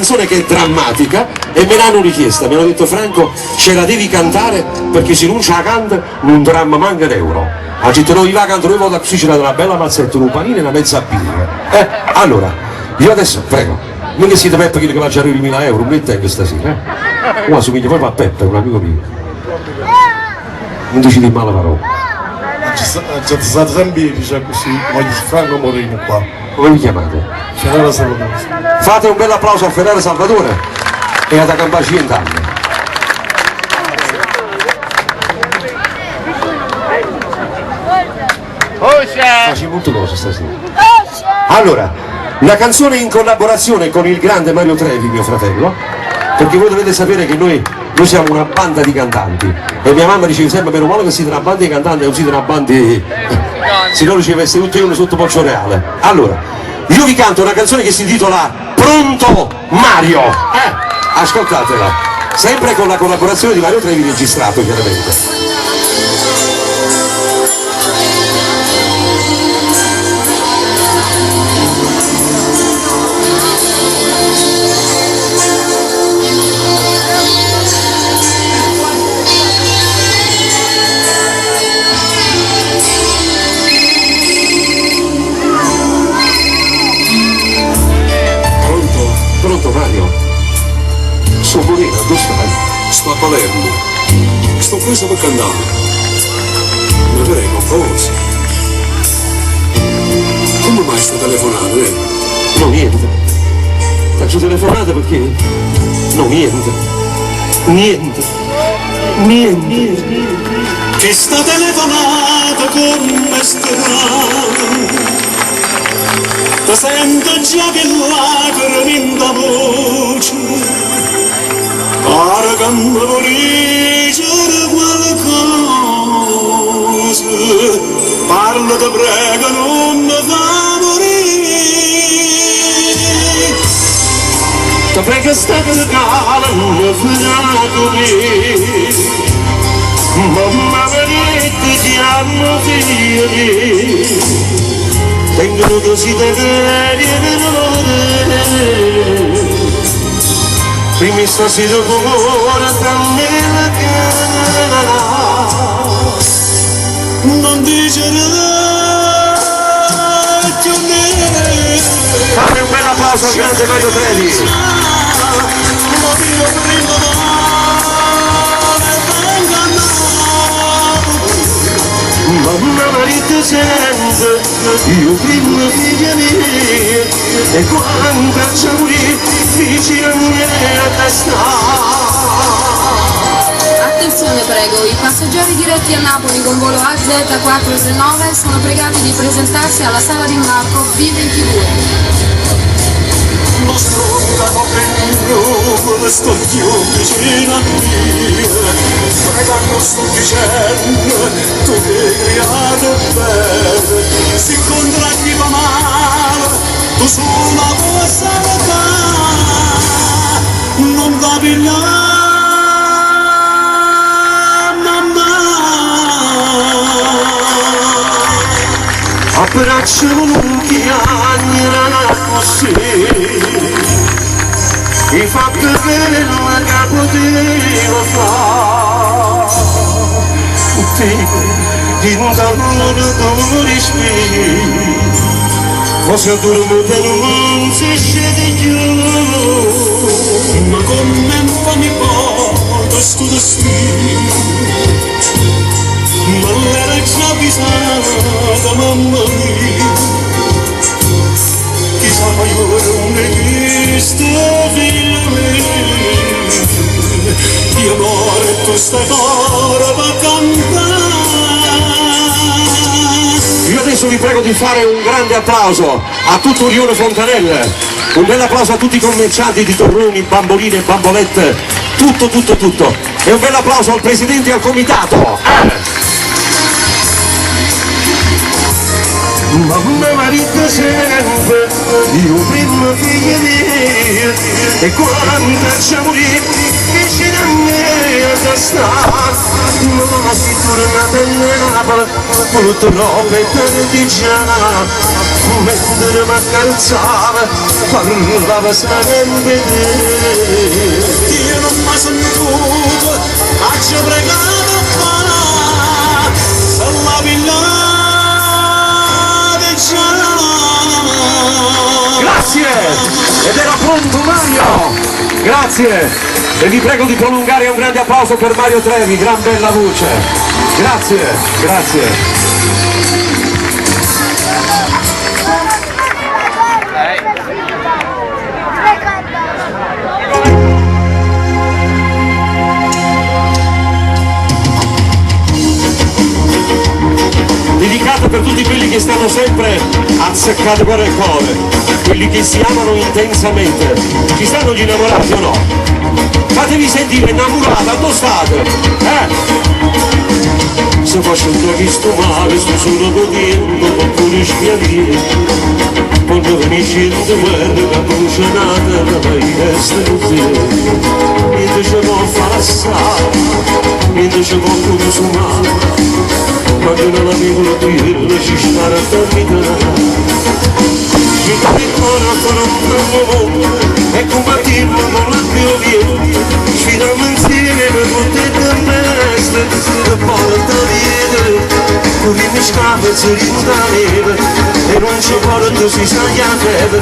Canzone che è drammatica e me l'hanno richiesta, mi hanno detto Franco ce la devi cantare perché se non ce la canta non dramma manca d'euro. Ha detto no, io la canto, noi vado così ce la do una bella mazzetta, un panino e una mezza birra. Allora, io adesso prego, non che siete Peppe che va già arrivi 1000 euro, non tengo stasera, Qua somiglia proprio a Peppe, un amico mio. Non dici di male parola. C'è stato sempre dice così, voglio Franco Moreno qua. Come vi chiamate? Ferrara Salvatore. Fate un bel applauso a Ferrara Salvatore e ad Acampaci Entano. Facci molte cose stasera. Allora, una canzone in collaborazione con il grande Mario Trevi, mio fratello, perché voi dovete sapere che noi siamo una banda di cantanti e mia mamma diceva sempre meno male che siete una banda di cantanti e non siete una banda di... se no ci avesse tutti uno sotto Poggio Reale. Allora, io vi canto una canzone che si intitola Pronto Mario, ascoltatela, sempre con la collaborazione di Mario Trevi, registrato chiaramente. Pronto Mario? Sono Morena, dove stai? Sto a Palermo. Sto preso per cantare. Ma prego, forza. Come mai sta telefonando, No, niente. Faccio telefonata perché? No, niente. Niente. Che sta telefonata con me strano. Ti sento già che lacrime in la voce, pare che mi vuoi dire qualcosa, parla ti prego non mi fa morire. Ti prego sta per cala, non mi fai così, mamma mi dite ti hanno figli. Tengono desideri e dolore, prima stasera cuore tra me la cara, Non dice più niente. fate un bel applauso al grande Mario Trevi. Mamma marito sempre, io prima figlia mia, e quando ci morì, vicino a me a testa. Attenzione prego, i passeggeri diretti a Napoli con volo AZ439 sono pregati di presentarsi alla sala di imbarco B22. Non stronca prendo, sto io vicino a me, pregando sto dicendo, tu che hai creato bene, si incontra chi va male, tu su una cosa da fare, non va pigliare. Abbraccio lunghi anni così, mi fa bene la che potevo fare, ti intanto tu respiri, forse dormite non si scende più, Ma come fammi porto sto destino, ma l'era già avvisata mamma mia, chissà ma io non esiste figlio mio, io amore tu stai fuori per cantare. Io adesso vi prego di fare un grande applauso a tutto Rione Fontanelle, un bel applauso a tutti i commercianti di torroni, bamboline, bambolette, tutto, e un bel applauso al presidente e al comitato. Mamma marito sempre, io prima figlia mia, e quando ci morì, vicino a me a testa, non si torna a Napoli, purtroppo è perdigiana, mentre mi accarezzava, parlava sempre te. Io non mi sento, faccio pregare qua, la villa del cielo. Grazie! Ed era pronto Mario! Grazie! E vi prego di prolungare un grande applauso per Mario Trevi, gran bella voce. Grazie, grazie. Dedicato per tutti quelli che stanno sempre azzeccati per il cuore, quelli che si amano intensamente. Ci stanno gli innamorati o no? Fatevi sentire innamorati, dove state? Se facendo questo male, sto solo godendo, oppure spiavire. Quando finisce il guerra, la luce nata, la mai resta così. Niente ci può fare assare, niente ci può consumare. Quando non avevo la tira ci stare a dormire. Mi dai ancora un mondo e combattiamo con la piovia. Sfidiamo insieme per poter mestre che porta via. Corriamo in scappa e si rintaneva e non ci porta si sa gli neve.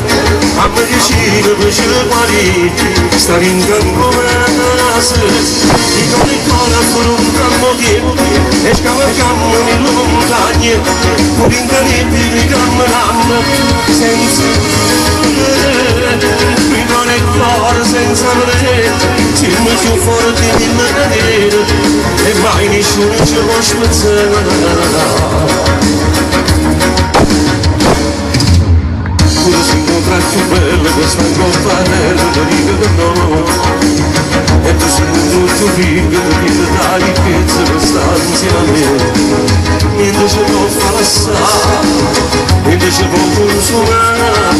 A medicina per ci guarire, stare in campo casa. Dico ancora con un campo dietro e scavalcamo nelle montagne, pur in terribili camminando, senza mi non è cuore senza vedere, siamo più forti di vedere, e mai nessuno ci può spezzare. Pure si incontra più bella questa copparella, dico che no. E tu sei più ricco, tu mi dai ricchezza per stare insieme a me. Niente ci può far passare, niente ci può consumare.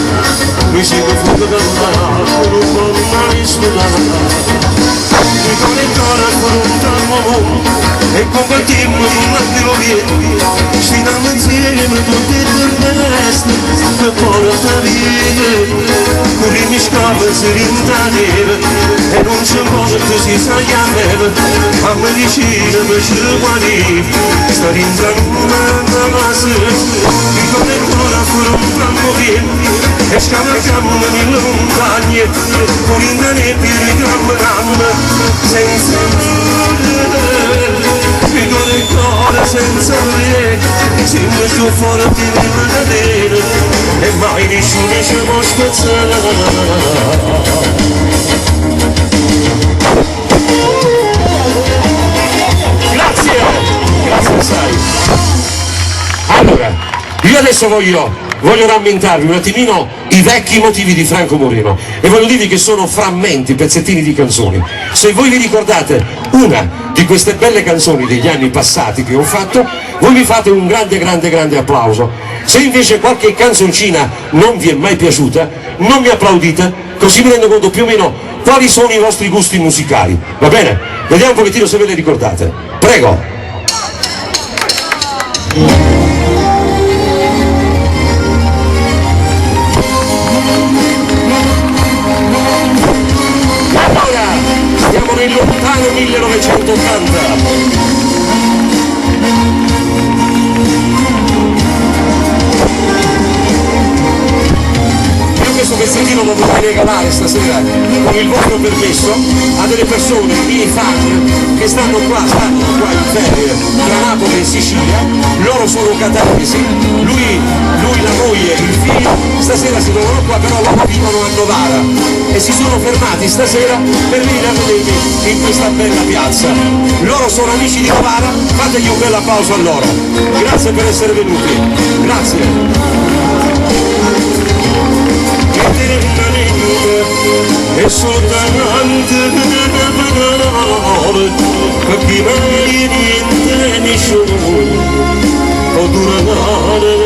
Noi siamo fuori dal mare, non può mai scudare. Mi con il cuore con un calmo mondo e combattiamo con la piovia. Sfidiamo insieme tutti e due teste per porta via. Corriamo in scappa e si rintaneva e non c'è modo che si sa gli neve. A medicina per ci guarire, sta rintanando la sera. Mi con il cuore con un calmo mondo e scavalcamo nelle montagne, con i nebbie camminando, senza mi con il cuore senza vedere, siamo più forti di vedere, e mai nessuno ci può spezzare. Grazie, grazie sai. Allora, io adesso voglio rammentarvi un attimino i vecchi motivi di Franco Moreno e voglio dirvi che sono frammenti, pezzettini di canzoni. Se voi vi ricordate una di queste belle canzoni degli anni passati che ho fatto, voi mi fate un grande applauso. Se invece qualche canzoncina non vi è mai piaciuta, non mi applaudite, così mi rendo conto più o meno quali sono i vostri gusti musicali. Va bene? Vediamo un pochettino se ve le ricordate. Prego. Siamo nel lontano 1980. Questo pezzettino lo vorrei regalare stasera con il vostro permesso a delle persone, miei fan, che stanno qua in ferie tra Napoli e Sicilia. Loro sono catanesi, lui, la moglie, il figlio stasera si trovano qua, però loro vivono a Novara e si sono fermati stasera per venire a vedermi in questa bella piazza. Loro sono amici di Novara, fategli un bel applauso a loro. Grazie per essere venuti, grazie. E soltanto per chi mai niente nessuno può durare.